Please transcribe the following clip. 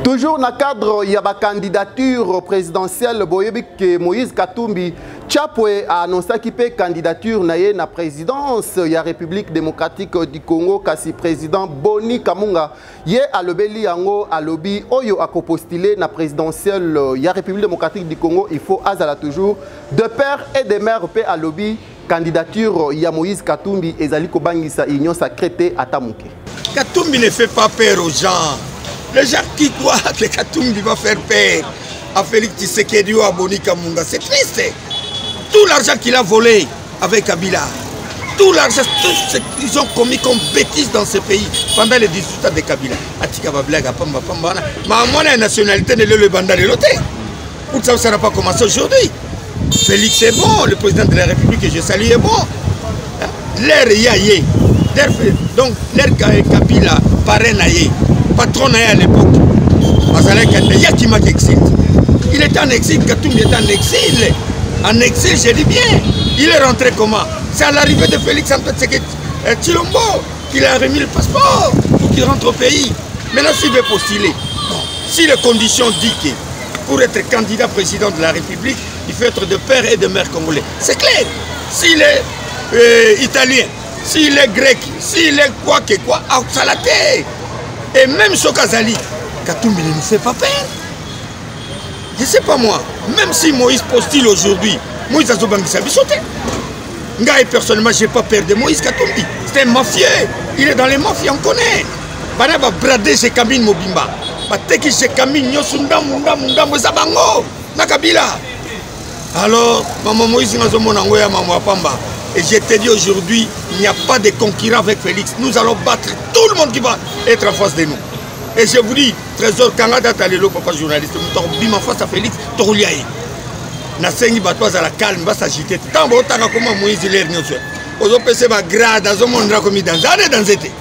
Toujours dans le cadre de la candidature présidentielle, Moïse Katumbi Chapwe a annoncé qu'il peut candidature na la présidence de la République démocratique du Congo, kasi président Boni Kamunga ye a lobeli yango a lobby oyo a postulé na présidentielle de la République démocratique du Congo. Il faut azala toujours de père et de mère pe a lobby candidature ya Moïse Katumbi ezali ko bangisa union sacrée à Tamuke. Katumbi ne fait pas peur aux gens. Les gens qui croient que Katumbi va faire peur à Félix Tshisekedi ou à Boni Kamunga, c'est triste. Tout l'argent qu'il a volé avec Kabila, tout l'argent, tout ce qu'ils ont commis comme bêtises dans ce pays pendant les 18 ans de Kabila. Atika Bablaga, Pamba, Pamba, mais la nationalité ne le banda de l'autre. Pour ça, ça n'a pas commencé aujourd'hui. Félix est bon, le président de la République que je salue est bon. L'air yaye. Donc, l'air Kabila, parrain naye. Patron à l'époque, il était en exil, Katumbi était en exil. En exil, je dis bien. Il est rentré comment? C'est à l'arrivée de Félix Antoine Tshilombo qu'il a remis le passeport pour qu'il rentre au pays. Maintenant, s'il veut postuler, si les conditions disent que pour être candidat président de la République, il faut être de père et de mère congolais. C'est clair. S'il est italien, s'il est grec, s'il est quoi que quoi, ça la terre. Et même Sokazali, Katumbi ne nous fait pas peur. Je ne sais pas moi, même si Moïse postule aujourd'hui, Moïse a sauté. Ngaï, personnellement, je n'ai pas peur de Moïse Katumbi. C'est un mafieux. Il est dans les mafias, on connaît. Bana va brader chez Kamine Mobimba. Bateki chez Kamine, Nyosunda, Munda, Zabango, Nakabila. Alors, maman Moïse n'a pas maman Pamba. Et je te dis aujourd'hui, il n'y a pas de concurrent avec Félix. Nous allons battre tout le monde qui va être en face de nous. Et je vous dis, Trésor Kangada Talelo, papa journaliste, nous sommes en face à Félix, Torouliaï. Nasengi Batoise à la calme, va s'agiter. Tant que comment Moïse l'air, nous sommes. Aux OPC, grade, dans un monde comme dans un été.